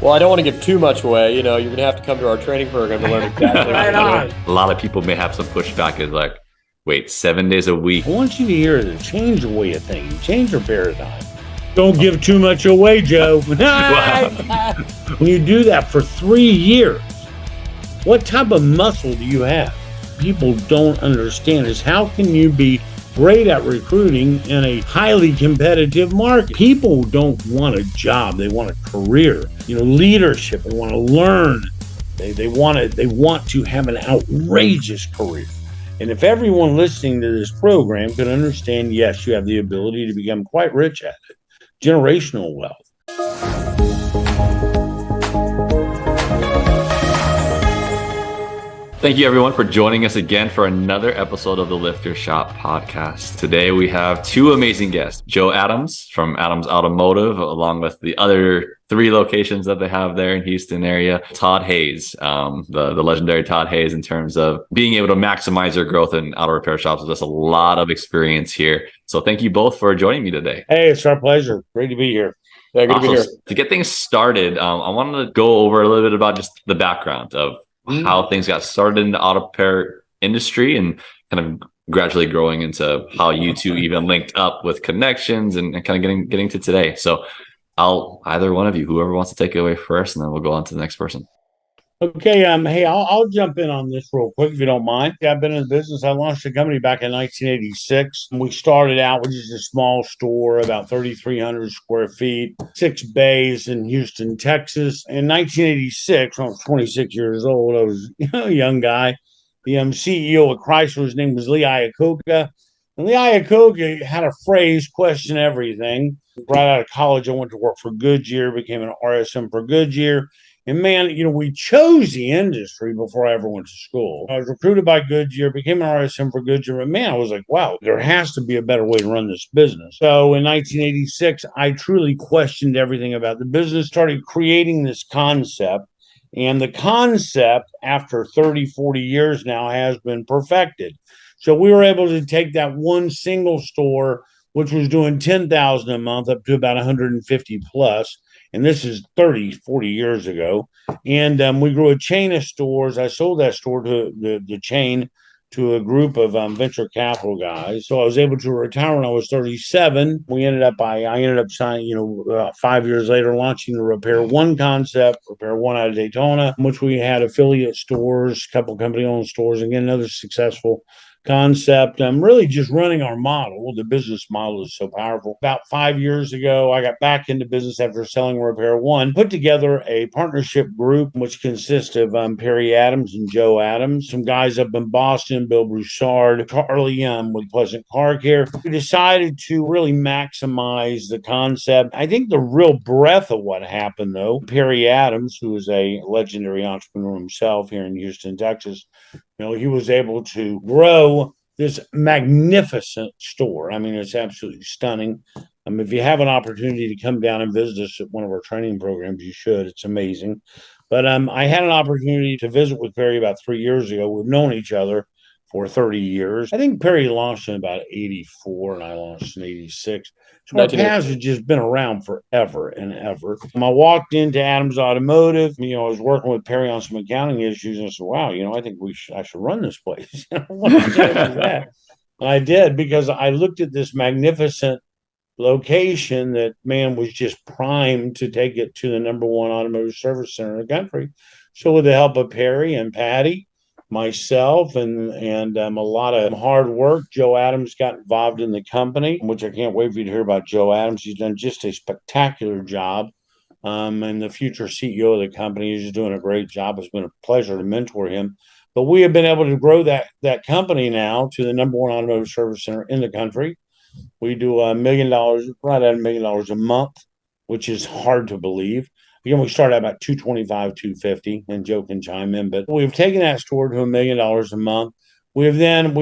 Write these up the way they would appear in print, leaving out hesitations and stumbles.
Well, I don't want to give too much away. You're going to have to come to our training program to learn exactly Right what we're on. doing. A lot of people may have some pushback is like, wait, 7 days a week. I want you to hear that change your way of thinking, change your paradigm. Don't give too much away, Joe. When you do that for 3 years, what type of muscle do you have? People don't understand is how can you be great at recruiting in a highly competitive market? People don't want a job, they want a career. Leadership, they want to learn. They want to have an outrageous career. And if everyone listening to this program could understand, yes, you have the ability to become quite rich at it. Generational wealth. Thank you, everyone, for joining us again for another episode of the Lift Your Shop podcast. Today, we have two amazing guests, Joe Adams from Adams Automotive, along with the other 3 locations that they have there in Houston area, Todd Hayes, the legendary Todd Hayes, in terms of being able to maximize your growth in auto repair shops. There's a lot of experience here. So thank you both for joining me today. Hey, it's our pleasure. Great to be here. Yeah, good to be here. To get things started, I wanted to go over a little bit about just the background of how things got started in the auto repair industry and kind of gradually growing into how you two even linked up with connections and kind of getting to today. So either one of you, whoever wants to take it away first, and then we'll go on to the next person. Okay, hey, I'll jump in on this real quick if you don't mind. I've been in the business. I launched a company back in 1986. We started out with just a small store, about 3,300 square feet, 6 bays in Houston, Texas. In 1986, when I was 26 years old, I was a young guy. The CEO of Chrysler, his name was Lee Iacocca. And Lee Iacocca had a phrase, question everything. Right out of college, I went to work for Goodyear, became an RSM for Goodyear. And man, we chose the industry before I ever went to school. I was recruited by Goodyear, became an RSM for Goodyear. But man, I was like, wow, there has to be a better way to run this business. So in 1986, I truly questioned everything about the business, started creating this concept. And the concept, after 30, 40 years now, has been perfected. So we were able to take that one single store, which was doing 10,000 a month, up to about 150 plus. And this is 30, 40 years ago. And we grew a chain of stores. I sold that store to the chain to a group of venture capital guys. So I was able to retire when I was 37. I ended up signing, 5 years later, launching the Repair One concept, Repair One out of Daytona, in which we had affiliate stores, a couple company-owned stores, again, another successful concept. I'm really just running our model. The business model is so powerful. About 5 years ago, I got back into business after selling Repair One, put together a partnership group, which consists of Perry Adams and Joe Adams, some guys up in Boston, Bill Broussard, Charlie with Pleasant Car Care. We decided to really maximize the concept. I think the real breadth of what happened, though, Perry Adams, who is a legendary entrepreneur himself here in Houston, Texas, he was able to grow this magnificent store. I mean, it's absolutely stunning. If you have an opportunity to come down and visit us at one of our training programs, you should. It's amazing. But I had an opportunity to visit with Perry about 3 years ago. We've known each other for 30 years. I think Perry launched in about 84 and I launched in 86. So our paths have just been around forever and ever. I walked into Adams Automotive. I was working with Perry on some accounting issues, and I said, wow, I think I should run this place. And I did, because I looked at this magnificent location that, man, was just primed to take it to the number one automotive service center in the country. So with the help of Perry and Patty, myself, and a lot of hard work, Joe Adams got involved in the company, which I can't wait for you to hear about Joe Adams. He's done just a spectacular job. And the future CEO of the company is doing a great job. It's been a pleasure to mentor him. But we have been able to grow that company now to the number one automotive service center in the country. We do $1 million, right at $1 million a month, which is hard to believe. Again, we started at about 225, 250, and Joe can chime in. But we've taken that store to $1 million a month. We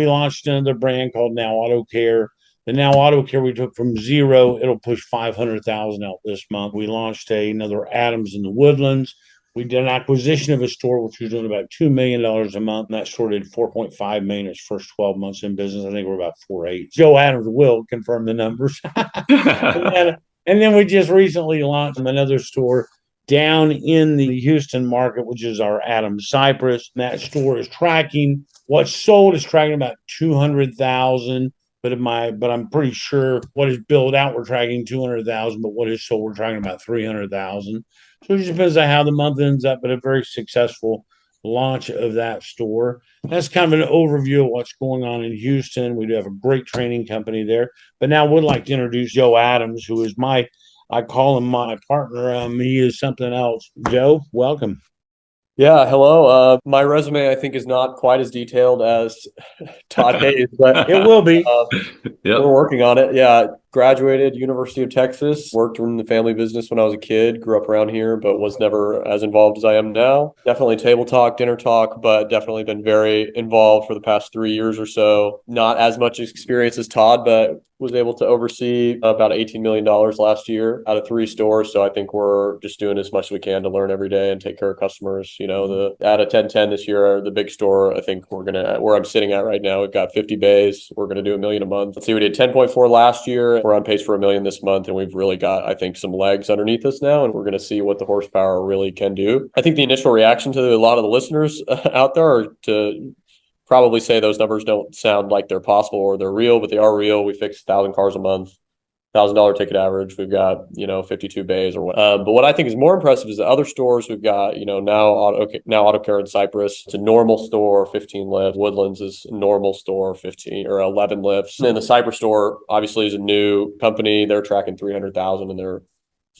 launched another brand called Now Auto Care. The Now Auto Care we took from zero. It'll push 500,000 out this month. We launched another Adams in the Woodlands. We did an acquisition of a store which was doing about $2 million a month. And that store did $4.5 million its first 12 months in business. I think we're about 4.8. Joe Adams will confirm the numbers. And then we just recently launched another store down in the Houston market, which is our Adams Cypress. That store is tracking what's sold is tracking about 200,000. But I'm pretty sure what is billed out we're tracking 200,000, but what is sold we're tracking about 300,000. So it just depends on how the month ends up, but a very successful launch of that store. That's kind of an overview of what's going on in Houston. We do have a great training company there. But now I would like to introduce Joe Adams, who is I call him my partner. He is something else. Joe, welcome. Yeah, hello. My resume, I think, is not quite as detailed as Todd Hayes, but It will be. Yep. we're working on it. Yeah, graduated University of Texas, worked in the family business when I was a kid, grew up around here, but was never as involved as I am now. Definitely table talk, dinner talk, but definitely been very involved for the past 3 years or so. Not as much experience as Todd, but was able to oversee about $18 million last year out of 3 stores. So I think we're just doing as much as we can to learn every day and take care of customers. You know, the out of 1010 this year, the big store, I think where I'm sitting at right now, we've got 50 bays. We're going to do $1 million a month. Let's see, we did 10.4 last year. We're on pace for $1 million this month. And we've really got, I think, some legs underneath us now. And we're going to see what the horsepower really can do. I think the initial reaction to a lot of the listeners out there are to probably say those numbers don't sound like they're possible or they're real, but they are real. We fix 1,000 cars a month, $1,000 ticket average. We've got, 52 bays or what. But what I think is more impressive is the other stores we've got, now Auto Care in Cypress. It's a normal store, 15 lifts. Woodlands is a normal store, 15 or 11 lifts. And then the Cypress store obviously is a new company. They're tracking 300,000 in their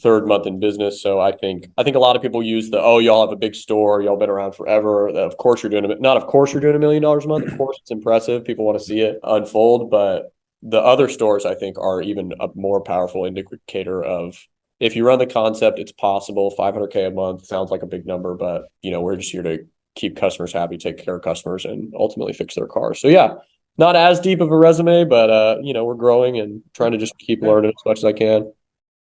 third month in business. So I think a lot of people use y'all have a big store, y'all been around forever. Of course you're doing $1 million a month. Of course it's impressive. People want to see it unfold, but the other stores I think are even a more powerful indicator of if you run the concept, it's possible. 500K a month sounds like a big number, but we're just here to keep customers happy, take care of customers, and ultimately fix their cars. So yeah, not as deep of a resume, but we're growing and trying to just keep learning as much as I can.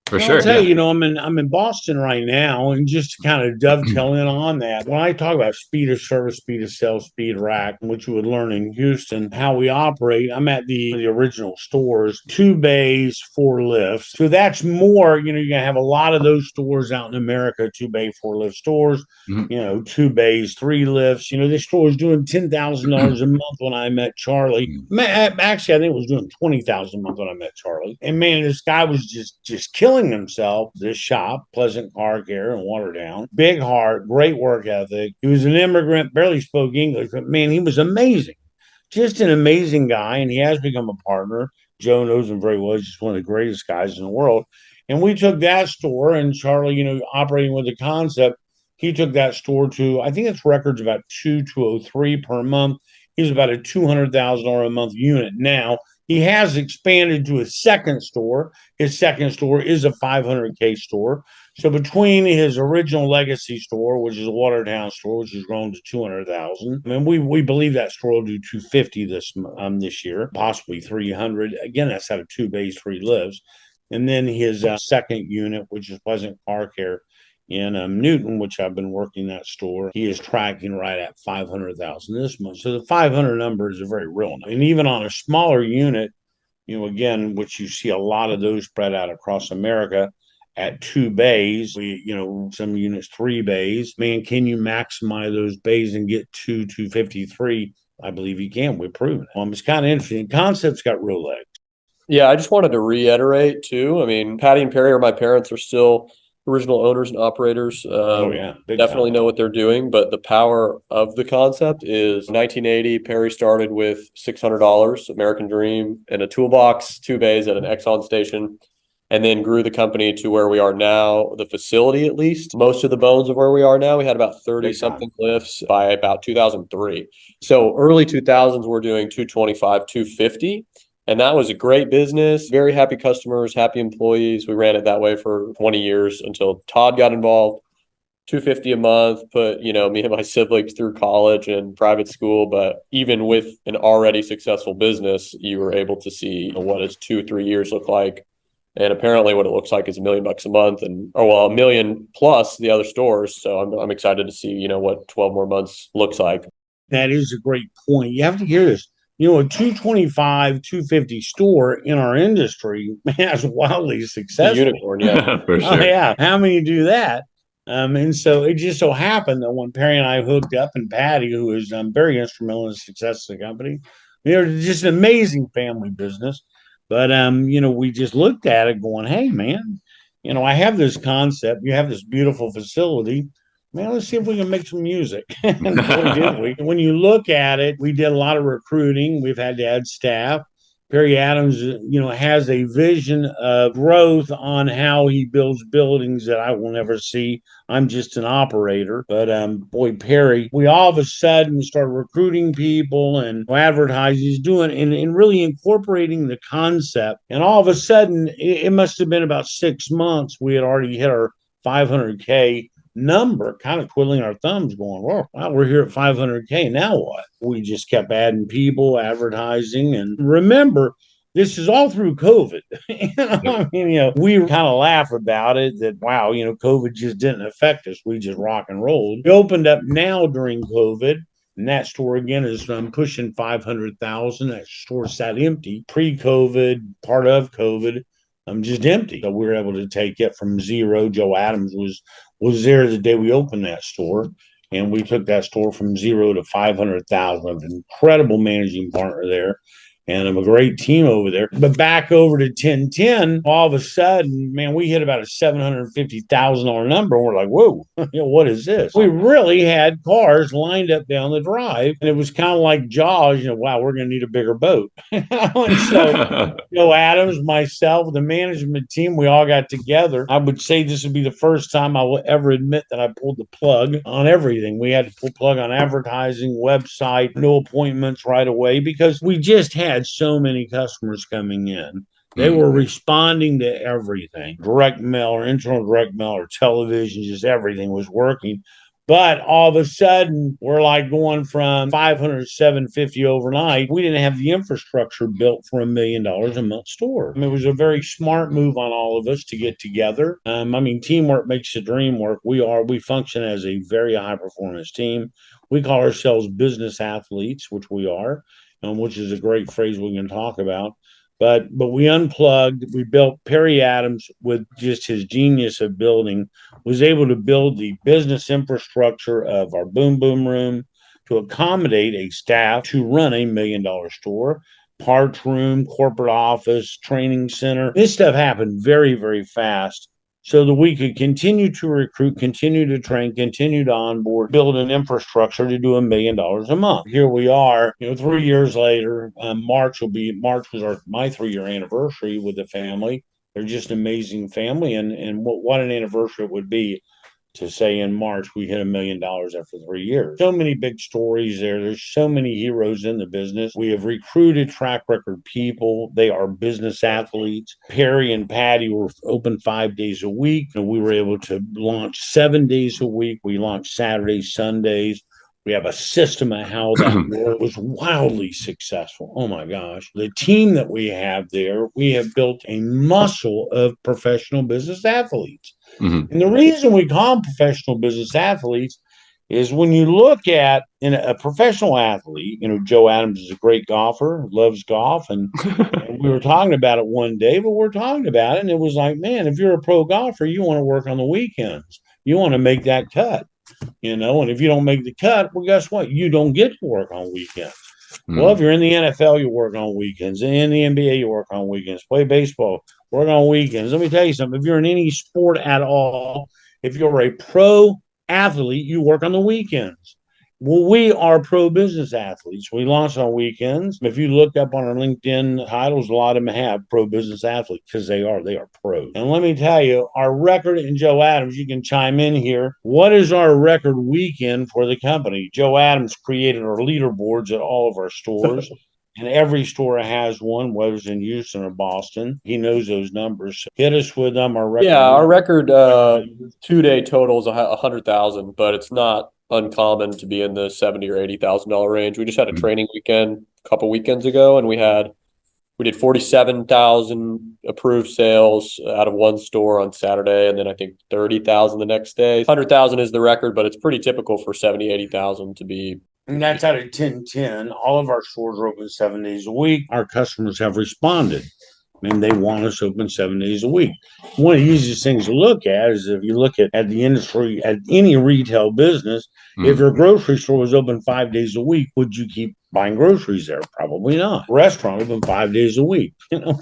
For Well, sure. I'll tell Yeah. you, I'm in Boston right now, and just to kind of dovetail in on that, when I talk about speed of service, speed of sales, speed rack, which you would learn in Houston, how we operate, I'm at the original stores, 2 bays, 4 lifts. So that's more, you're gonna have a lot of those stores out in America, 2 bay, 4 lift stores. Mhm. 2 bays, 3 lifts. This store was doing $10,000 a month when I met Charlie. Actually, I think it was doing 20,000 a month when I met Charlie. And man, this guy was just killing himself. This shop, Pleasant Car Care in Watertown, big heart, great work ethic. He was an immigrant, barely spoke English, but man, he was amazing. Just an amazing guy, and he has become a partner. Joe knows him very well. He's just one of the greatest guys in the world. And we took that store, and Charlie, operating with the concept, he took that store to, I think its record's about 2,203 per month. He's about a $200,000 a month unit now. He has expanded to a second store. His second store is a 500K store. So between his original legacy store, which is a Watertown store, which has grown to 200,000, I mean, we believe that store will do 250 this year, possibly 300. Again, that's out of 2 bays, 3 lives. And then his second unit, which is Pleasant Car Care in Newton, which I've been working that store, he is tracking right at 500,000 this month. So the 500 number is a very real number. And even on a smaller unit, again, which you see a lot of those spread out across America at 2 bays, some units 3 bays. Man, can you maximize those bays and get 253? I believe you can. We've proven it. It's kind of interesting. Concept's got real legs. Yeah, I just wanted to reiterate too. I mean, Patty and Perry, or my parents, are still original owners and operators. Oh yeah, Definitely know what they're doing, but the power of the concept is 1980. Perry started with $600, American Dream, and a toolbox, 2 bays at an Exxon station, and then grew the company to where we are now. The facility, at least, most of the bones of where we are now, we had about 30 something lifts by about 2003. So early 2000s, we're doing 225, 250. And that was a great business, very happy customers, happy employees. We ran it that way for 20 years until Todd got involved. 250 a month, put, me and my siblings through college and private school. But even with an already successful business, you were able to see what does 2-3 years look like. And apparently what it looks like is $1 million a month and, $1 million plus the other stores. So I'm excited to see, what 12 more months looks like. That is a great point. You have to hear this. A 225, 250 store in our industry, man, is wildly It's a successful. unicorn, yeah. For Oh, sure. yeah. How many do that? And so it just so happened that when Perry and I hooked up, and Patty, who is very instrumental in the success of the company, just an amazing family business. But we just looked at it going, hey man, I have this concept, you have this beautiful facility. Man, let's see if we can make some music. And boy, did we. When you look at it, we did a lot of recruiting. We've had to add staff. Perry Adams, has a vision of growth on how he builds buildings that I will never see. I'm just an operator. But boy, Perry, we all of a sudden started recruiting people and advertising. He's doing and really incorporating the concept. And all of a sudden, it must have been about 6 months. We had already hit our 500K number, kind of twiddling our thumbs, going, well, we're here at 500K. Now what? We just kept adding people, advertising. And remember, this is all through COVID. We kind of laugh about it that, wow, COVID just didn't affect us. We just rock and rolled. We opened up now during COVID. And that store again is pushing 500,000. That store sat empty pre-COVID, part of COVID. I'm just empty. So we were able to take it from zero. Joe Adams was there the day we opened that store, and we took that store from zero to 500,000. An incredible managing partner there, and I'm a great team over there. But back over to 1010, all of a sudden, man, we hit about a $750,000 number. And we're like, whoa, what is this? We really had cars lined up down the drive, and it was kind of like Jaws. Wow, we're going to need a bigger boat. And so, Adams, myself, the management team, we all got together. I would say this would be the first time I will ever admit that I pulled the plug on everything. We had to pull plug on advertising, website, no appointments right away because we just had so many customers coming in. They were responding to everything. Direct mail or internal direct mail or television, just everything was working. But all of a sudden, we're like going from 500 to 750 overnight. We didn't have the infrastructure built for $1 million a month store. It was a very smart move on all of us to get together. Teamwork makes the dream work. We function as a very high performance team. We call ourselves business athletes, which we are, which is a great phrase we can talk about. But we unplugged. We built Perry Adams with just his genius of building, was able to build the business infrastructure of our boom boom room to accommodate a staff to run $1 million store, parts room, corporate office, training center. This stuff happened very, very fast, so that we could continue to recruit, continue to train, continue to onboard, build an infrastructure to do $1 million a month. Here we are, 3 years later. March was my 3-year anniversary with the family. They're just an amazing family, and what an anniversary it would be to say in March we hit $1 million after 3 years. So many big stories there. There's so many heroes in the business. We have recruited track record people. They are business athletes. Perry and Patty were open 5 days a week, and we were able to launch 7 days a week. We launched Saturdays, Sundays. We have a system of how that worked. It was wildly successful. Oh my gosh. The team that we have there, we have built a muscle of professional business athletes. Mm-hmm. And the reason we call them professional business athletes is when you look at a professional athlete, Joe Adams is a great golfer, loves golf. And we were talking about it one day, but we're talking about it. And it was like, man, if you're a pro golfer, you want to work on the weekends. You want to make that cut. And if you don't make the cut, well, guess what? You don't get to work on weekends. Well, if you're in the NFL, you work on weekends. In the NBA, you work on weekends. Play baseball, work on weekends. Let me tell you something. If you're in any sport at all, if you're a pro athlete, you work on the weekends. Well, we are pro business athletes. We launch on weekends. If you look up on our LinkedIn titles, a lot of them have pro business athletes because they are pros. And let me tell you, our record, and Joe Adams, you can chime in here. What is our record weekend for the company? Joe Adams created our leaderboards at all of our stores. And every store has one, whether it's in Houston or Boston. He knows those numbers. So hit us with them. Our record 2-day total is 100,000, but it's not uncommon to be in the $70,000 or $80,000 range. We just had a training weekend a couple weekends ago, and we did 47,000 approved sales out of one store on Saturday, and then I think 30,000 the next day. 100,000 is the record, but it's pretty typical for 70,000, 80,000 to be. And that's out of 1010. All of our stores are open 7 days a week. Our customers have responded. and they want us open 7 days a week. One of the easiest things to look at is if you look at the industry, at any retail business, if your grocery store was open 5 days a week, would you keep buying groceries there? Probably not. Restaurant open 5 days a week?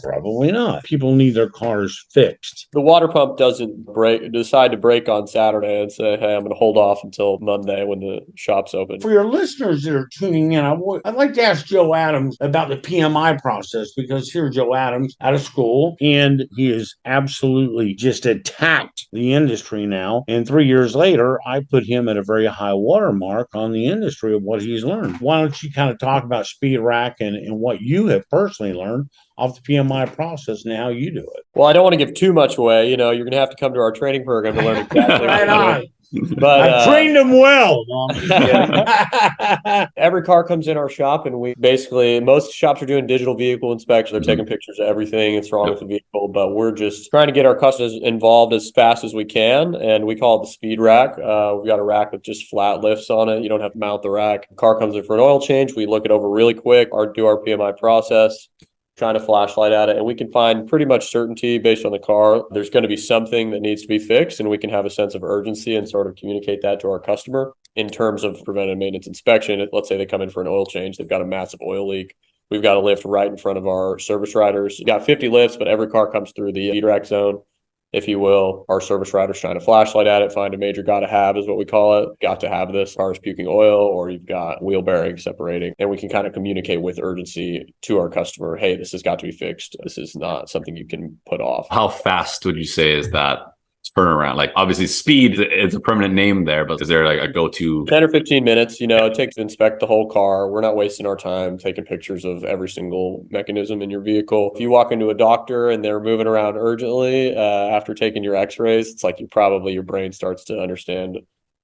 Probably not. People need their cars fixed. The water pump doesn't decide to break on Saturday and say, hey, I'm going to hold off until Monday when the shop's open. For your listeners that are tuning in, I'd like to ask Joe Adams about the PMI process, because here's Joe Adams out of school, and he has absolutely just attacked the industry now. And 3 years later, I put him at a very high watermark on the industry of what he's learned. Why don't you kind of talk about Speed Rack and what you have personally learned off the PMI process and how you do it? Well, I don't want to give too much away. You're going to have to come to our training program to learn exactly. Right on. But I've trained them well. Every car comes in our shop, and we basically, most shops are doing digital vehicle inspection. They're taking pictures of everything that's wrong with the vehicle, but we're just trying to get our customers involved as fast as we can. And we call it the Speed Rack. We've got a rack with just flat lifts on it. You don't have to mount the rack. The car comes in for an oil change. We look it over really quick, do our PMI process, shine a flashlight at it, and we can find pretty much certainty based on the car. There's going to be something that needs to be fixed, and we can have a sense of urgency and sort of communicate that to our customer in terms of preventive maintenance inspection. Let's say they come in for an oil change. They've got a massive oil leak. We've got a lift right in front of our service riders. We've got 50 lifts, but every car comes through the Speed Rack zone, if you will. Our service riders shine a flashlight at it, find a major gotta have is what we call it. Got to have this. Car is puking oil, or you've got wheel bearings separating. And we can kind of communicate with urgency to our customer, hey, this has got to be fixed. This is not something you can put off. How fast would you say is that turnaround? Like, obviously speed is a permanent name there, but is there like a go-to? 10 or 15 minutes, it takes to inspect the whole car. We're not wasting our time taking pictures of every single mechanism in your vehicle. If you walk into a doctor and they're moving around urgently after taking your x-rays, it's like your brain starts to understand,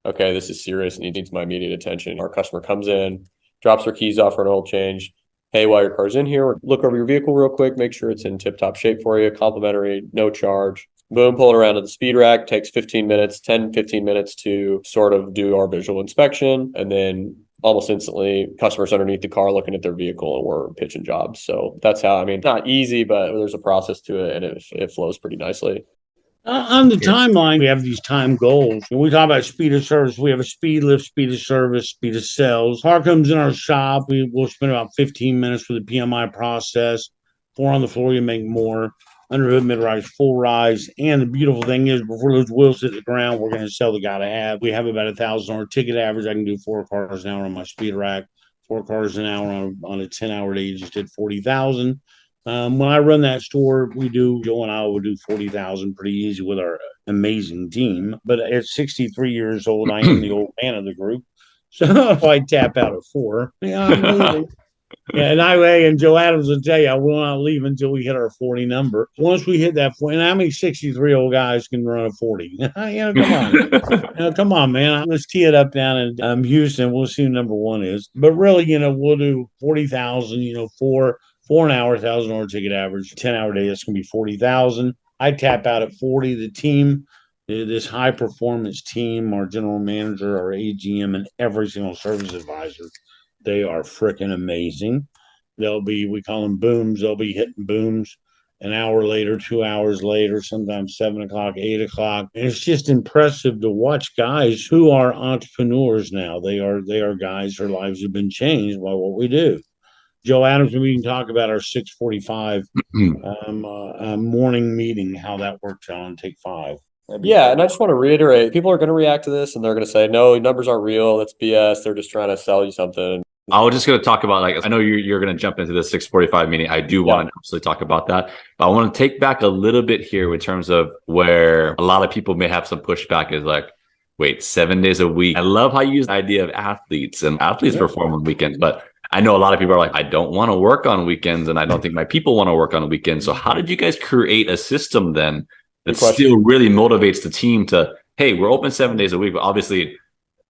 okay, this is serious and it needs my immediate attention. Our customer comes in, drops their keys off for an oil change. Hey, while your car's in here, look over your vehicle real quick, make sure it's in tip-top shape for you, complimentary, no charge. Boom, pull it around to the Speed Rack, takes 15 minutes to sort of do our visual inspection. And then almost instantly, customers underneath the car looking at their vehicle, and we're pitching jobs. So that's how, not easy, but there's a process to it, and it flows pretty nicely. On the timeline, we have these time goals. When we talk about speed of service, we have a speed lift, speed of service, speed of sales. Car comes in our shop, we'll spend about 15 minutes with the PMI process. 4 on the floor, you make more. Underhood, mid-rise, full rise. And the beautiful thing is, before those wheels hit the ground, we're going to sell the gotta have. We have about $1,000 ticket average. I can do 4 cars an hour on my Speed Rack. 4 cars an hour on a 10-hour day, you just did 40,000. When I run that store, Joe and I will do 40,000 pretty easy with our amazing team. But at 63 years old, I am the old man of the group. So if I tap out at 4, I'm leaving. Yeah, and Joe Adams will tell you, I will not leave until we hit our 40 number. Once we hit that 40, and how many 63-year-old guys can run a 40? Come on. Come on, man. Let's tee it up down in Houston. We'll see who number 1 is. But really, we'll do 40,000, 4 an hour, $1,000 ticket average, 10-hour day, that's going to be 40,000. I tap out at 40. The team, this high performance team, our general manager, our AGM, and every single service advisor, they are freaking amazing. We call them booms. They'll be hitting booms an hour later, 2 hours later, sometimes 7 o'clock, 8 o'clock. And it's just impressive to watch guys who are entrepreneurs now. They are guys, their lives have been changed by what we do. Joe Adams, we can talk about our 6:45 morning meeting, how that works out on Take 5. Yeah, and I just want to reiterate, people are going to react to this and they're going to say, no, numbers aren't real. That's BS. They're just trying to sell you something. I was just going to talk about, I know you're going to jump into the 6:45 meeting. I do want to absolutely talk about that. But I want to take back a little bit here in terms of where a lot of people may have some pushback is like, wait, 7 days a week. I love how you use the idea of athletes, and athletes perform on weekends. But I know a lot of people are like, I don't want to work on weekends, and I don't think my people want to work on weekends. So how did you guys create a system then that still really motivates the team to, hey, we're open 7 days a week, but obviously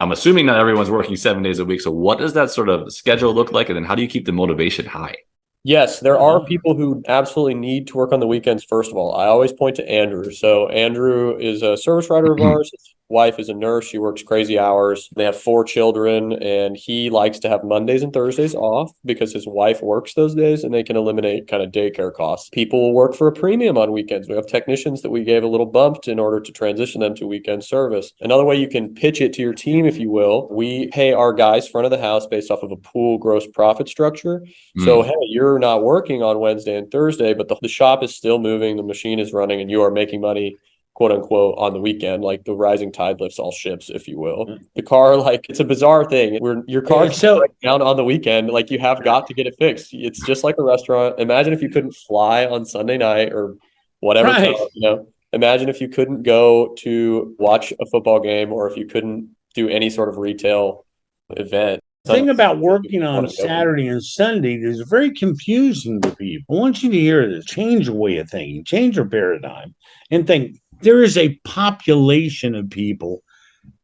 I'm assuming not everyone's working 7 days a week. So what does that sort of schedule look like? And then how do you keep the motivation high? Yes, there are people who absolutely need to work on the weekends, first of all. I always point to Andrew. So Andrew is a service writer of ours. wife is a nurse. She works crazy hours. They have 4 children, and he likes to have Mondays and Thursdays off because his wife works those days, and they can eliminate kind of daycare costs. People will work for a premium on weekends. We have technicians that we gave a little bump in order to transition them to weekend service. Another way you can pitch it to your team, if you will, we pay our guys front of the house based off of a pool gross profit structure. So, hey, you're not working on Wednesday and Thursday, but the shop is still moving, the machine is running, and you are making money, quote unquote, on the weekend. Like the rising tide lifts all ships, if you will. The car, like, it's a bizarre thing where your car can break down on the weekend. Like, you have got to get it fixed. It's just like a restaurant. Imagine if you couldn't fly on Sunday night or whatever time, imagine if you couldn't go to watch a football game, or if you couldn't do any sort of retail event. The thing about working on Saturday and Sunday is very confusing to people. I want you to hear this. Change your way of thinking, change your paradigm, and think there is a population of people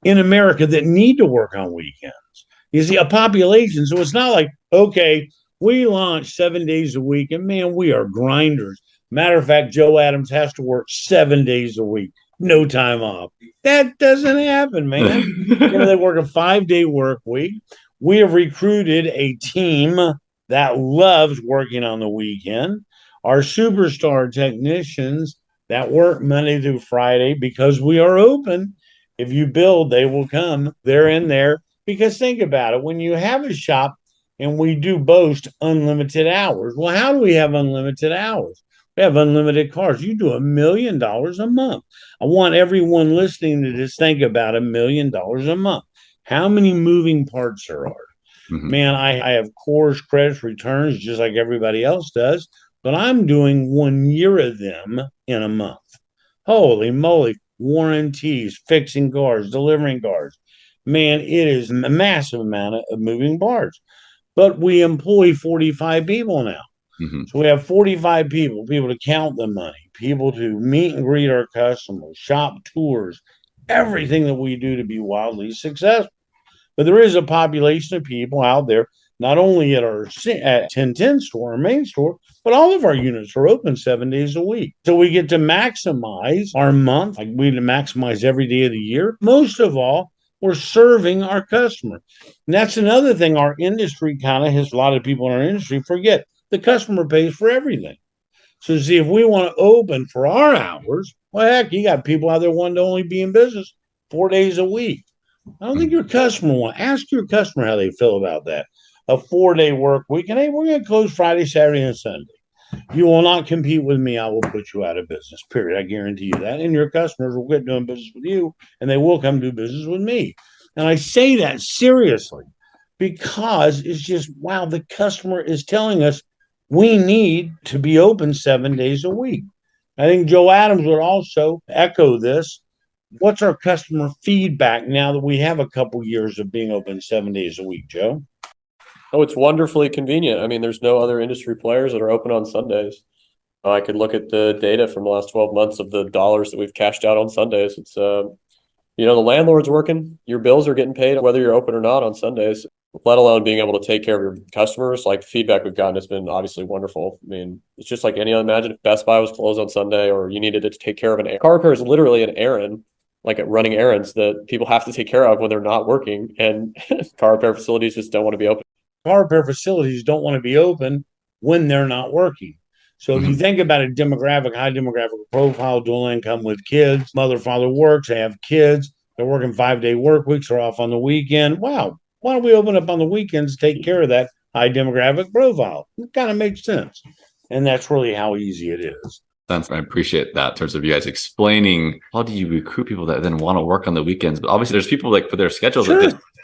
in America that need to work on weekends. You see, a population. So it's not like, okay, we launch 7 days a week, and man, we are grinders. Matter of fact, Joe Adams has to work 7 days a week, no time off. That doesn't happen, man. They work a 5-day work week. We have recruited a team that loves working on the weekend. Our superstar technicians that work Monday through Friday, because we are open. If you build, they will come. They're in there. Because think about it. When you have a shop and we do boast unlimited hours, well, how do we have unlimited hours? We have unlimited cars. You do $1 million a month. I want everyone listening to this think about $1 million a month. How many moving parts there are? Man, I have cores, credits, returns, just like everybody else does, but I'm doing 1 year of them in a month. Holy moly, warranties, fixing cars, delivering cars. Man, it is a massive amount of moving parts. But we employ 45 people now. So we have 45 people to count the money, people to meet and greet our customers, shop tours, everything that we do to be wildly successful. But there is a population of people out there, not only at our 1010 store, our main store, but all of our units are open 7 days a week. So we get to maximize our month, like we maximize every day of the year. Most of all, we're serving our customer. And that's another thing our industry kind of has, a lot of people in our industry forget. The customer pays for everything. So see, if we want to open for our hours, well, heck, you got people out there wanting to only be in business 4 days a week. I don't think your customer will. Ask your customer how they feel about that. A 4-day work week, and hey, we're going to close Friday, Saturday, and Sunday. You will not compete with me. I will put you out of business, period. I guarantee you that. And your customers will quit doing business with you, and they will come do business with me. And I say that seriously because it's just, wow, the customer is telling us we need to be open 7 days a week. I think Joe Adams would also echo this. What's our customer feedback now that we have a couple years of being open 7 days a week, Joe? Oh, it's wonderfully convenient. I mean, there's no other industry players that are open on Sundays. I could look at the data from the last 12 months of the dollars that we've cashed out on Sundays. It's, the landlord's working. Your bills are getting paid whether you're open or not on Sundays, let alone being able to take care of your customers. Like, the feedback we've gotten has been obviously wonderful. I mean, it's just like any other. Imagine if Best Buy was closed on Sunday, or you needed to take care of an car repair is literally an errand, like at running errands that people have to take care of when they're not working, and car repair facilities just don't want to be open. Car repair facilities don't want to be open when they're not working. So if you think about a high demographic profile, dual income with kids, mother, father works, they have kids, they're working 5-day work weeks, they're off on the weekend. Wow, why don't we open up on the weekends to take care of that high demographic profile? It kind of makes sense. And that's really how easy it is. I appreciate that in terms of you guys explaining how do you recruit people that then want to work on the weekends. But obviously there's people like for their schedules,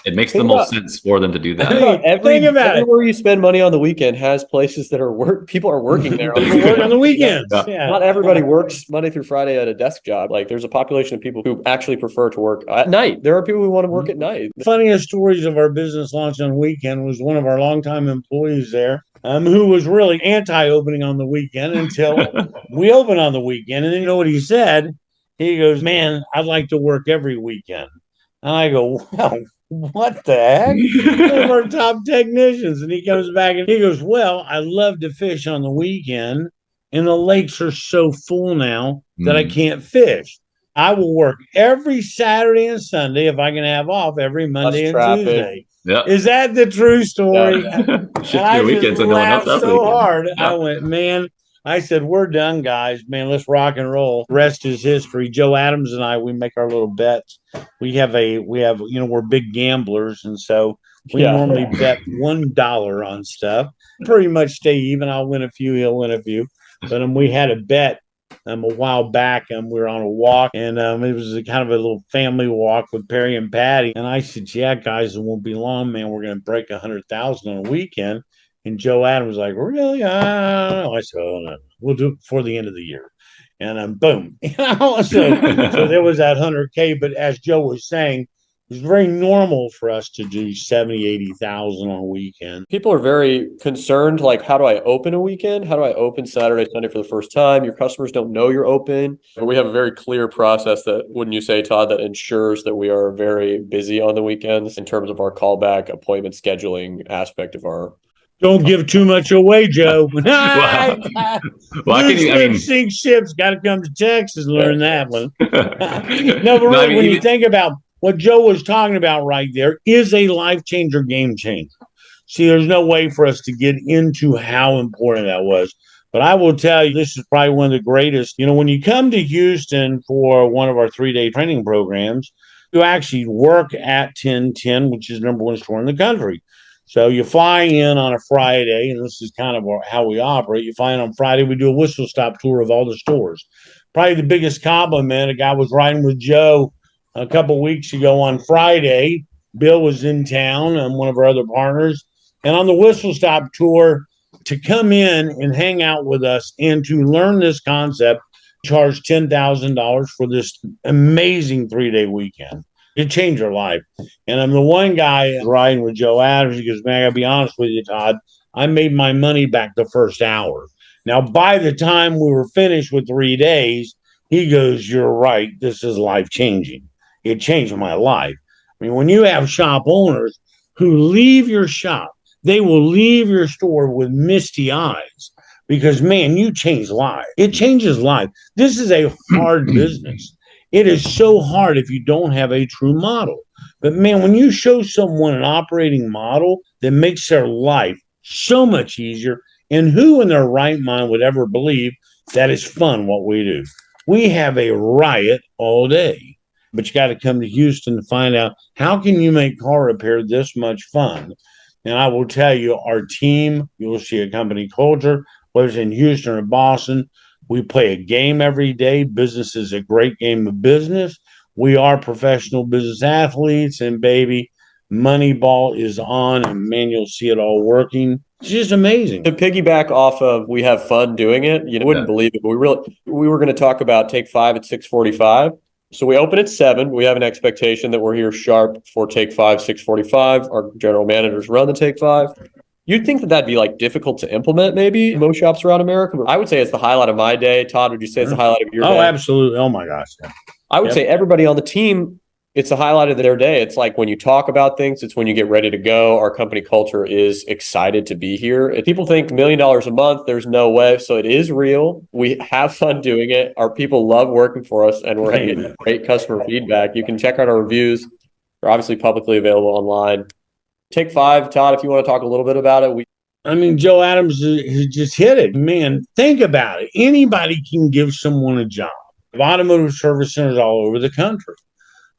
it makes the most sense for them to do that. Everywhere you spend money on the weekend has places that people are working there on the weekends. Not everybody works Monday through Friday at a desk job. Like, there's a population of people who actually prefer to work at night. There are people who want to work at night. The funniest stories of our business launch on the weekend was one of our longtime employees there, who was really anti-opening on the weekend until we opened on the weekend. And then you know what he said? He goes, man, I'd like to work every weekend. And I go, well, what the heck? One of our top technicians. And he comes back and he goes, well, I love to fish on the weekend, and the lakes are so full now that I can't fish. I will work every Saturday and Sunday if I can have off every Monday and traffic. Tuesday. Yeah. Is that the true story? Yeah. And Shift I your just weekend so no one else laughed has the so weekend. hard. Yeah. I went, man, I said, we're done, guys. Man, let's rock and roll. The rest is history. Joe Adams and I, we make our little bets. We have, we're big gamblers. And so we Yeah. normally bet $1 on stuff. Pretty much stay even. I'll win a few, he'll win a few. But we had a bet a while back, and we were on a walk, and it was kind of a little family walk with Perry and Patty. And I said, "Yeah, guys, it won't be long, man. We're going to break 100,000 on a weekend." And Joe Adams was like, "Really? I don't know." I said, "Oh no, we'll do it before the end of the year." And boom, so there was that 100K. But as Joe was saying, it was very normal for us to do 70, 80,000 on a weekend. People are very concerned, like, how do I open a weekend? How do I open Saturday, Sunday for the first time? Your customers don't know you're open. But we have a very clear process that, wouldn't you say, Todd, that ensures that we are very busy on the weekends in terms of our callback appointment scheduling aspect of our. Don't give too much away, Joe. Wow. Well, Move swift, sink ships. Got to come to Texas and learn that one. No, but really, when you think about what Joe was talking about right there, is a life changer, game changer. See, there's no way for us to get into how important that was. But I will tell you, this is probably one of the greatest. When you come to Houston for one of our 3-day training programs, you actually work at 1010, which is the number one store in the country. So you fly in on a Friday, and this is kind of how we operate. You fly in on Friday, we do a whistle stop tour of all the stores. Probably the biggest compliment, a guy was riding with Joe a couple of weeks ago on Friday. Bill was in town, and one of our other partners. And on the whistle stop tour, to come in and hang out with us and to learn this concept, charge $10,000 for this amazing 3-day weekend. It changed your life. And I'm the one guy riding with Joe Adams. He goes, "Man, I gotta be honest with you, Todd. I made my money back the first hour." Now, by the time we were finished with 3 days, he goes, "You're right. This is life changing. It changed my life." I mean, when you have shop owners who leave your shop, they will leave your store with misty eyes because, man, you change lives. It changes life. This is a hard business. It is so hard if you don't have a true model. But, man, when you show someone an operating model that makes their life so much easier, and who in their right mind would ever believe that it's fun what we do? We have a riot all day. But you got to come to Houston to find out, how can you make car repair this much fun? And I will tell you, our team, you'll see a company culture, whether it's in Houston or Boston. We play a game every day. Business is a great game of business. We are professional business athletes, and baby, Moneyball is on, and man, you'll see it all working. It's just amazing. To piggyback off of, we have fun doing it. You wouldn't believe it, but we were going to talk about Take 5 at 6:45. So we open at 7. We have an expectation that we're here sharp for Take 5, 6:45. Our general managers run the Take 5. You'd think that that'd be like difficult to implement, maybe in most shops around America. But I would say it's the highlight of my day. Todd, would you say it's the highlight of your day? Oh, absolutely. Oh my gosh. I would say everybody on the team, it's the highlight of their day. It's like when you talk about things, it's when you get ready to go. Our company culture is excited to be here. If people think $1 million a month, there's no way. So it is real. We have fun doing it. Our people love working for us, and we're getting great customer feedback. You can check out our reviews. They're obviously publicly available online. Take 5, Todd, if you want to talk a little bit about it. Joe Adams just hit it. Man, think about it. Anybody can give someone a job. Automotive service centers all over the country.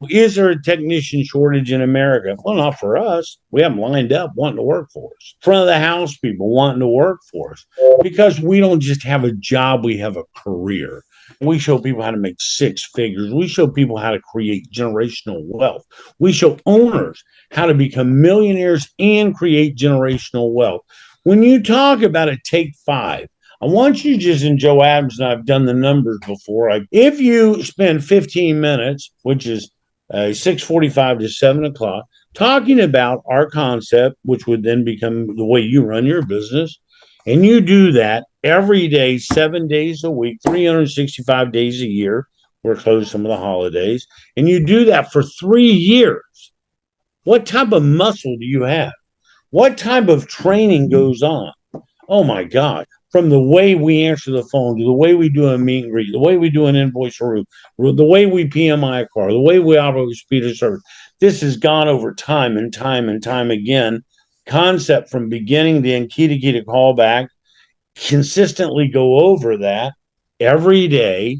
Is there a technician shortage in America? Well, not for us. We have them lined up wanting to work for us. Front of the house people wanting to work for us. Because we don't just have a job, we have a career. We show people how to make 6 figures. We show people how to create generational wealth. We show owners how to become millionaires and create generational wealth. When you talk about a Take 5, I want you just, and Joe Adams and I have done the numbers before. If you spend 15 minutes, which is 6:45 to 7 o'clock, talking about our concept, which would then become the way you run your business, and you do that every day, 7 days a week, 365 days a year. We're closed some of the holidays. And you do that for 3 years. What type of muscle do you have? What type of training goes on? Oh my God. from the way we answer the phone to the way we do a meet and greet, the way we do an invoice review, the way we PMI a car, the way we operate speed of service. This has gone over time and time and time again. Concept from beginning to end, key to callback, consistently go over that every day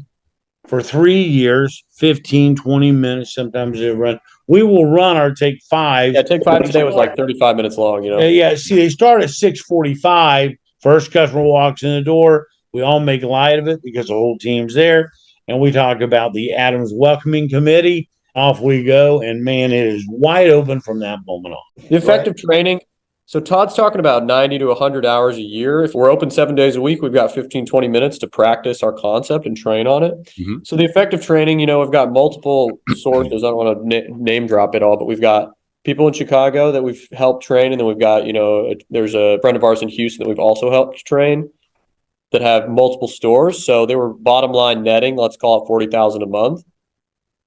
for 3 years, 15, 20 minutes. Sometimes they run. We will run our take five. Yeah, take five today was like 35 minutes long, you know? Yeah, see, they start at 6:45. First customer walks in the door. We all make light of it because the whole team's there. And we talk about the Adams Welcoming Committee. Off we go. And man, it is wide open from that moment on. The effective training. So Todd's talking about 90 to 100 hours a year. If we're open 7 days a week, we've got 15, 20 minutes to practice our concept and train on it. Mm-hmm. So the effective training, we've got multiple sources. I don't want to name drop it all, but we've got people in Chicago that we've helped train. And then we've got, there's a friend of ours in Houston that we've also helped train that have multiple stores. So they were bottom line netting, let's call it 40,000 a month.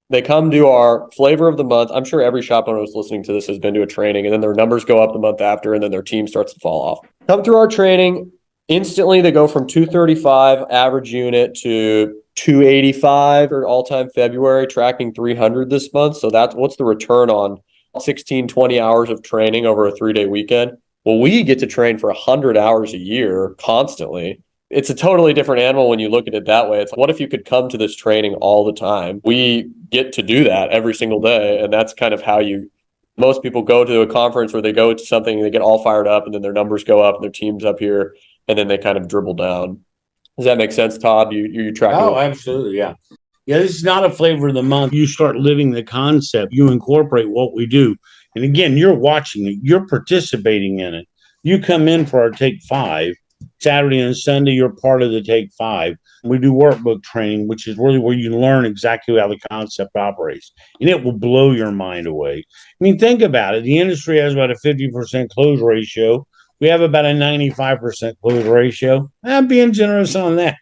They come to our flavor of the month. I'm sure every shop owner who's listening to this has been to a training, and then their numbers go up the month after, and then their team starts to fall off. Come through our training, instantly they go from 235 average unit to 285 or all-time February, tracking 300 this month. So that's what's the return on 16, 20 hours of training over a 3-day weekend? Well, we get to train for 100 hours a year constantly. It's a totally different animal when you look at it that way. It's like, what if you could come to this training all the time? We get to do that every single day. And that's kind of how most people go to a conference where they go to something and they get all fired up and then their numbers go up and their team's up here and then they kind of dribble down. Does that make sense, Todd? You tracking? Oh, absolutely. Yeah. Yeah. This is not a flavor of the month. You start living the concept, you incorporate what we do. And again, you're watching it, you're participating in it. You come in for our take five. Saturday and Sunday, you're part of the take five. We do workbook training, which is really where you learn exactly how the concept operates. And it will blow your mind away. I mean, think about it. The industry has about a 50% close ratio. We have about a 95% close ratio. I'm being generous on that,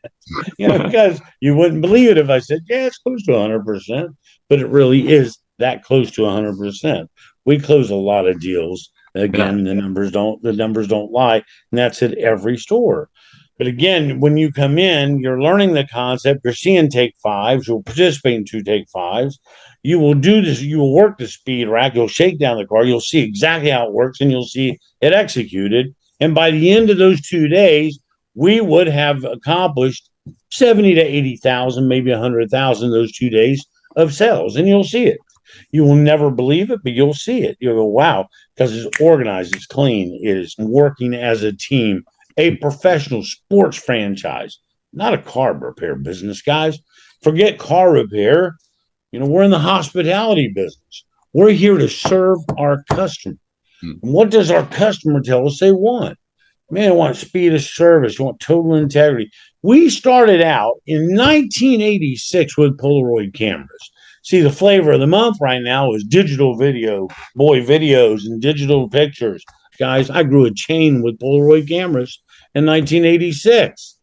because you wouldn't believe it if I said, yeah, it's close to 100%, but it really is that close to 100%. We close a lot of deals. Again, the numbers don't lie, and that's at every store. But again, when you come in, you're learning the concept. You're seeing take fives. You'll participate in 2 take fives. You will do this. You will work the speed rack. You'll shake down the car. You'll see exactly how it works, and you'll see it executed. And by the end of those 2 days, we would have accomplished 70 to 80,000, maybe 100,000 those 2 days of sales, and you'll see it. You will never believe it, but you'll see it. You'll go, wow, because it's organized, it's clean, it is working as a team, a professional sports franchise, not a car repair business, guys. Forget car repair. We're in the hospitality business. We're here to serve our customer. And what does our customer tell us they want? Man, they want speed of service, they want total integrity. We started out in 1986 with Polaroid cameras. See, the flavor of the month right now is digital video, videos and digital pictures. Guys, I grew a chain with Polaroid cameras in 1986.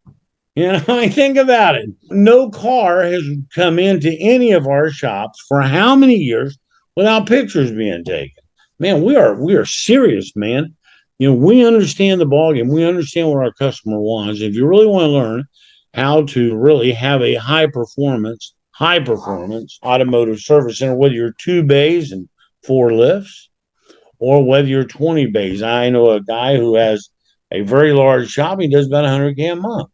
Think about it. No car has come into any of our shops for how many years without pictures being taken. Man, we are serious, man. We understand the ballgame. We understand what our customer wants. If you really want to learn how to really have a high performance automotive service center, whether you're 2 bays and 4 lifts, or whether you're 20 bays. I know a guy who has a very large shop. He does about $100K a month.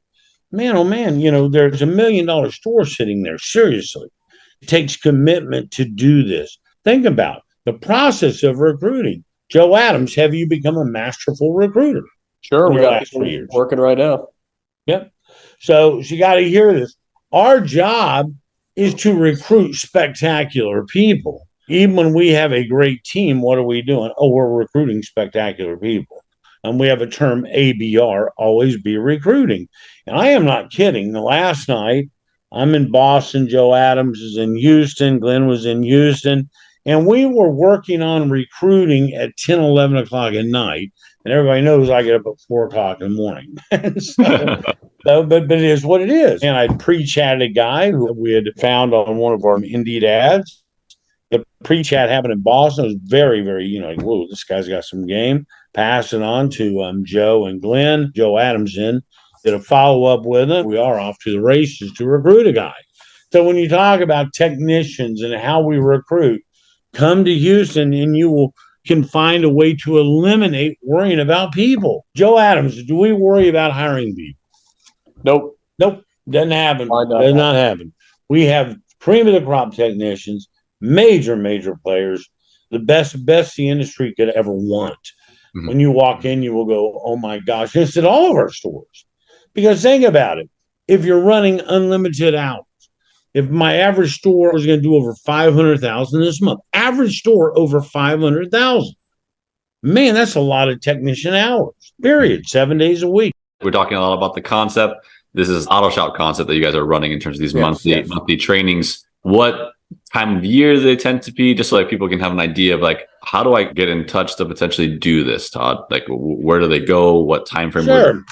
Man, oh man, there's $1 million store sitting there. Seriously, it takes commitment to do this. Think about the process of recruiting. Joe Adams, have you become a masterful recruiter? Sure, we got 3 years working right now. Yep. So you got to hear this. Our job is to recruit spectacular people. Even when we have a great team, what are we doing? Oh, we're recruiting spectacular people. And we have a term ABR, always be recruiting. And I am not kidding. The last night, I'm in Boston. Joe Adams is in Houston. Glenn was in Houston. And we were working on recruiting at 10, 11 o'clock at night. And everybody knows I get up at 4 o'clock in the morning. But it is what it is. And I pre-chatted a guy who we had found on one of our Indeed ads. The pre-chat happened in Boston. It was very, very, whoa, this guy's got some game. Pass it on to Joe and Glenn. Joe Adams in. Did a follow-up with him. We are off to the races to recruit a guy. So when you talk about technicians and how we recruit, come to Houston and can find a way to eliminate worrying about people. Joe Adams, do we worry about hiring people? Nope. Nope. Doesn't happen. Why not? Does not happen. We have cream of the crop technicians, major players, the best the industry could ever want. Mm-hmm. When you walk in, you will go, oh my gosh, it's at all of our stores. Because think about it. If you're running unlimited hours, if my average store was going to do over 500,000 this month, average store over 500,000, man, that's a lot of technician hours, period, 7 days a week. We're talking a lot about the concept. This is auto shop concept that you guys are running in terms of these monthly trainings. What time of year do they tend to be? Just so like people can have an idea of like, how do I get in touch to potentially do this, Todd? Like, where do they go? What time frame? Sure.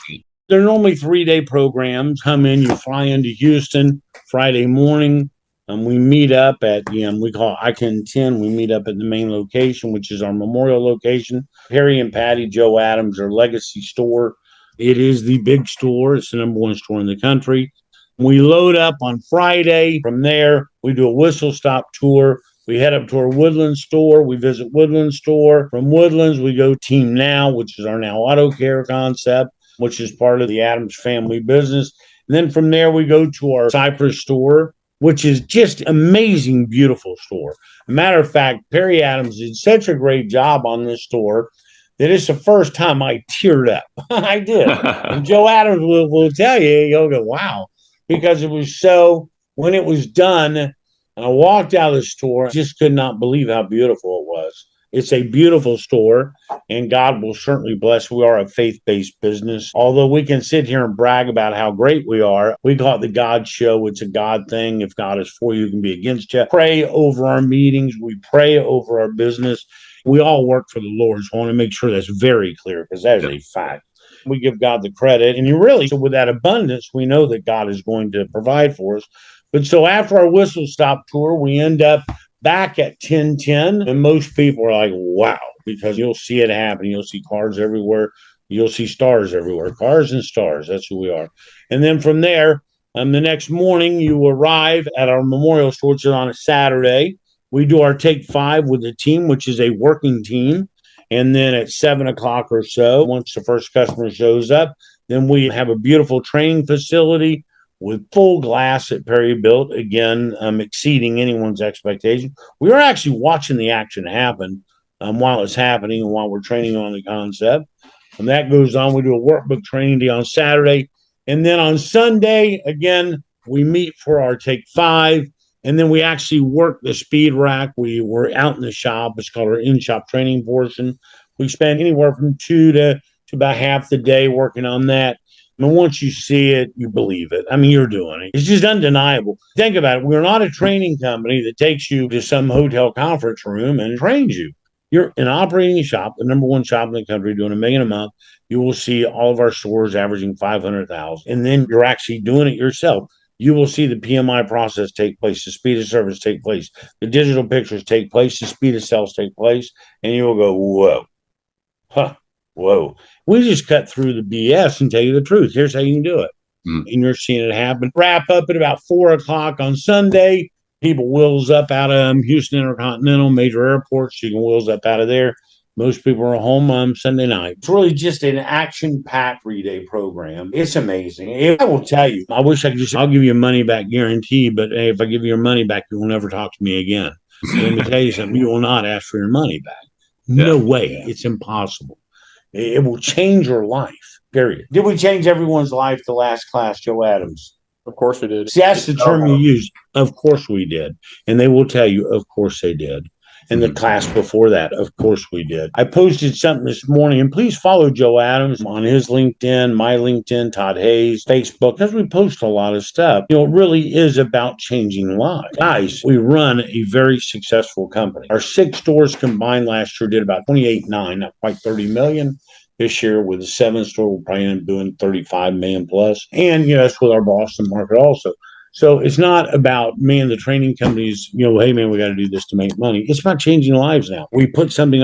They're normally 3-day programs. Come in, you fly into Houston Friday morning. We meet up at, we call I-10. We meet up at the main location, which is our Memorial location. Perry and Patty, Joe Adams, our legacy store. It is the big store. It's the number one store in the country. We load up on Friday. From there, we do a whistle stop tour. We head up to our Woodland store. We visit Woodland store. From Woodlands, we go Team Now, which is our Now Auto Care concept, which is part of the Adams family business. And then from there, we go to our Cypress store, which is just amazing, beautiful store. As a matter of fact, Perry Adams did such a great job on this store that it's the first time I teared up. I did. And Joe Adams will tell you, you'll go, wow, because it was so, when it was done, and I walked out of the store, I just could not believe how beautiful it was. It's a beautiful store, and God will certainly bless. We are a faith-based business. Although we can sit here and brag about how great we are, we call it the God show. It's a God thing. If God is for you, he can be against you. Pray over our meetings. We pray over our business. We all work for the Lord, so I want to make sure that's very clear because that is a fact. We give God the credit, and so with that abundance, we know that God is going to provide for us. But so after our whistle stop tour, we end up back at 1010, and most people are like, wow, because you'll see it happen. You'll see cars everywhere. You'll see stars everywhere. Cars and stars. That's who we are. And then from there, the next morning, you arrive at our Memorial store, which is on a Saturday. We do our Take 5 with the team, which is a working team. And then at 7 o'clock or so, once the first customer shows up, then we have a beautiful training facility with full glass that Perry built, again, exceeding anyone's expectation. We are actually watching the action happen while it's happening and while we're training on the concept. And that goes on. We do a workbook training day on Saturday. And then on Sunday, again, we meet for our Take 5. And then we actually work the speed rack. We were out in the shop. It's called our in-shop training portion. We spend anywhere from 2 to about half the day working on that. And once you see it, you believe it. I mean, you're doing it. It's just undeniable. Think about it. We're not a training company that takes you to some hotel conference room and trains you. You're an operating shop, the number one shop in the country, doing $1 million a month. You will see all of our stores averaging 500,000. And then you're actually doing it yourself. You will see the PMI process take place, the speed of service take place, the digital pictures take place, the speed of sales take place, and you will go, whoa, whoa. We just cut through the BS and tell you the truth. Here's how you can do it. And you're seeing it happen. Wrap up at about 4 o'clock on Sunday. People wheels up out of Houston Intercontinental, major airports. You can wheels up out of there. Most people are home on Sunday night. It's really just an action-packed 3-day program. It's amazing. I will tell you, I wish I could I'll give you a money-back guarantee, but hey, if I give you your money back, you will never talk to me again. Let me tell you something. You will not ask for your money back. No way. It's impossible. It will change your life, period. Did we change everyone's life the last class, Joe Adams? Of course we did. See, that's the term you use. Of course we did. And they will tell you, of course they did. And the class before that, of course we did. I posted something this morning, and please follow Joe Adams on his LinkedIn, my LinkedIn, Todd Hayes, Facebook, because we post a lot of stuff. It really is about changing lives. Guys, we run a very successful company. Our 6 stores combined last year did about 28.9, not quite 30 million. This year with the 7th store, we'll probably end up doing 35 million plus. And, that's with our Boston market also. So it's not about, man, the training companies, hey, man, we got to do this to make money. It's about changing lives now. We put something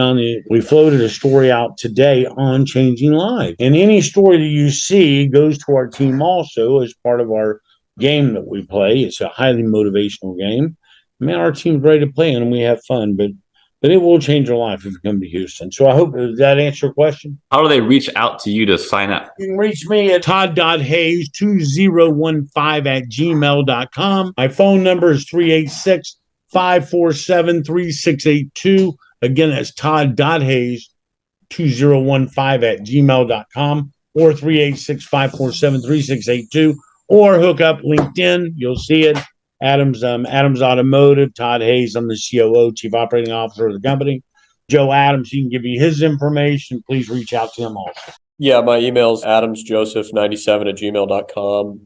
we floated a story out today on changing lives. And any story that you see goes to our team also as part of our game that we play. It's a highly motivational game. Man, our team's ready to play and we have fun, but it will change your life if you come to Houston. So I hope that answers your question. How do they reach out to you to sign up? You can reach me at todd.hayes2015@gmail.com. My phone number is 386-547-3682. Again, that's todd.hayes2015@gmail.com or 386-547-3682. Or hook up LinkedIn. You'll see it. Adams Automotive, Todd Hayes. I'm the COO, Chief Operating Officer of the company. Joe Adams, he can give you his information. Please reach out to him also. Yeah, my email is adamsjoseph97@gmail.com.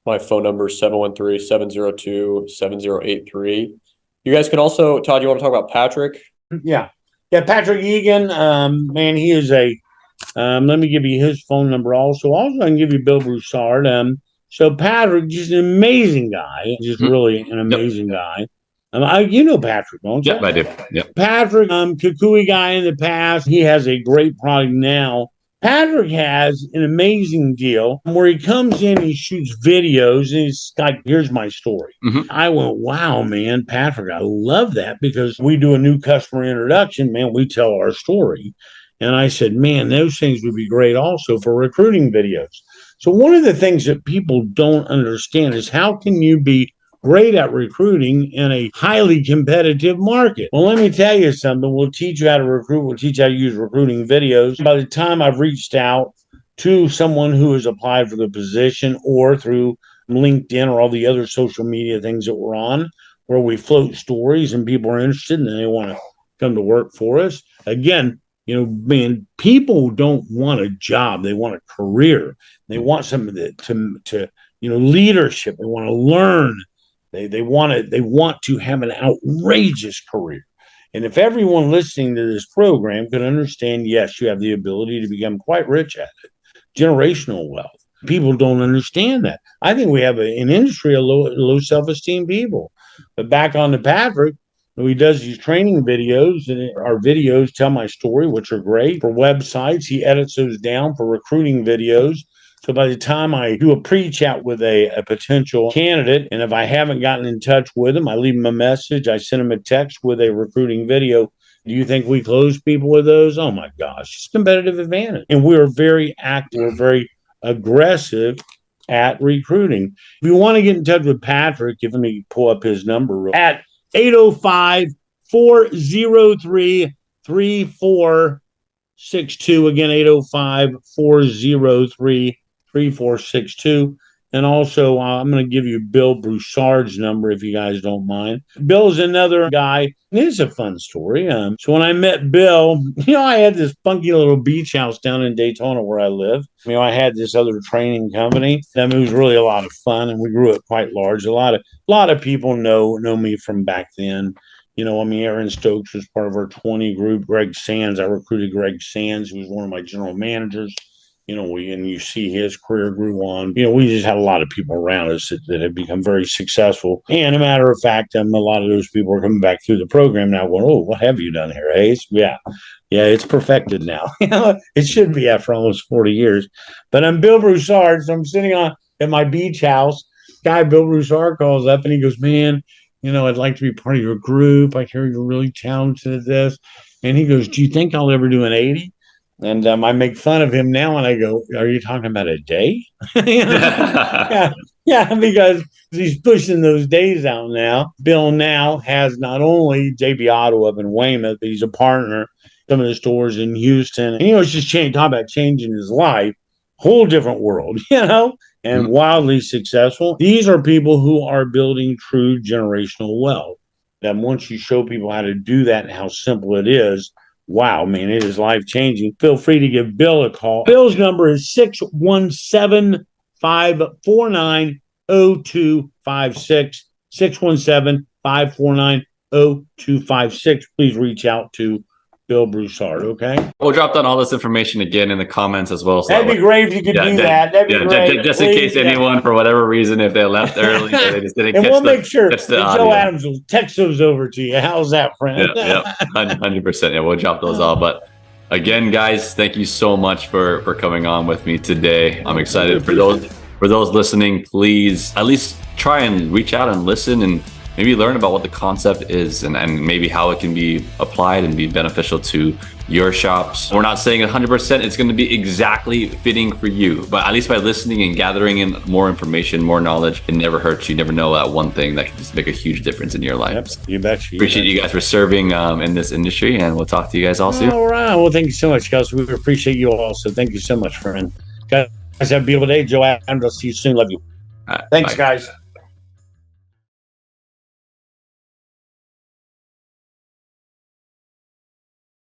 My phone number is 713-702-7083. You guys can also, Todd, you want to talk about Patrick? Yeah, Patrick Egan, man, he is let me give you his phone number also. I can give you Bill Broussard. So Patrick, just an amazing guy, just really an amazing guy. You know Patrick, don't you? Yep, I do. Yep. Patrick, Kukui guy in the past. He has a great product now. Patrick has an amazing deal where he comes in, he shoots videos, and he's like, here's my story. I went, wow, man, Patrick, I love that because we do a new customer introduction, man, we tell our story. And I said, man, those things would be great also for recruiting videos. So one of the things that people don't understand is how can you be great at recruiting in a highly competitive market? Well, let me tell you something. We'll teach you how to recruit. We'll teach you how to use recruiting videos. By the time I've reached out to someone who has applied for the position or through LinkedIn or all the other social media things that we're on, where we float stories and people are interested and they want to come to work for us. Again, man, people don't want a job. They want a career. They want something to leadership. They want to learn. They want to have an outrageous career. And if everyone listening to this program could understand, yes, you have the ability to become quite rich at it, generational wealth. People don't understand that. I think we have an industry of low self-esteem people. But back on to Patrick, he does these training videos, and our videos tell my story, which are great. For websites, he edits those down for recruiting videos. So by the time I do a pre-chat with a potential candidate, and if I haven't gotten in touch with them, I leave them a message. I send them a text with a recruiting video. Do you think we close people with those? Oh, my gosh. It's competitive advantage. And we're very active. We're very aggressive at recruiting. If you want to get in touch with Patrick, let me pull up his number at 805-403-3462. Again, 805-403-3462. And also, I'm going to give you Bill Broussard's number if you guys don't mind. Bill is another guy. It's a fun story. So when I met Bill, I had this funky little beach house down in Daytona where I live. I had this other training company. It was really a lot of fun, and we grew it quite large. A lot of people know me from back then. Aaron Stokes was part of our 20 group. Greg Sands, I recruited Greg Sands, who was one of my general managers. And you see his career grew on. We just had a lot of people around us that have become very successful. And a matter of fact, a lot of those people are coming back through the program now going, oh, what have you done here, Hayes? Yeah, it's perfected now. It should be after almost 40 years. But I'm Bill Broussard, so I'm sitting at my beach house. Guy, Bill Broussard, calls up and he goes, man, I'd like to be part of your group. I hear you're really talented at this. And he goes, do you think I'll ever do an 80? And I make fun of him now, and I go, "Are you talking about a day?" yeah, because he's pushing those days out now. Bill now has not only JB Auto up in Weymouth, but he's a partner some of the stores in Houston. And, it's just talking about changing his life, whole different world, and wildly successful. These are people who are building true generational wealth. And once you show people how to do that and how simple it is, wow, man, it is life-changing. Feel free to give Bill a call. Bill's number is 617-549-0256, 617-549-0256. Please reach out to Bill Broussard. Okay. We'll drop down all this information again in the comments as well. So That'd be great if you could do that. That'd be great. Just in case anyone, for whatever reason, if they left early, or they just didn't and catch we'll make sure catch that Joe Adams will text those over to you. How's that, friend? Yeah, 100%. Yeah, we'll drop those all. But again, guys, thank you so much for coming on with me today. I'm excited for those listening. Please at least try and reach out and listen and maybe learn about what the concept is and maybe how it can be applied and be beneficial to your shops. We're not saying 100% it's going to be exactly fitting for you, but at least by listening and gathering in more information, more knowledge, it never hurts. You never know that one thing that can just make a huge difference in your life. Yep, you betcha. Appreciate you guys for serving in this industry, and we'll talk to you guys all soon. All right. Well, thank you so much, guys. We appreciate you all. So thank you so much, friend. Guys, have a beautiful day. Joe Adams, I'll see you soon. Love you. Right, Thanks, bye. guys.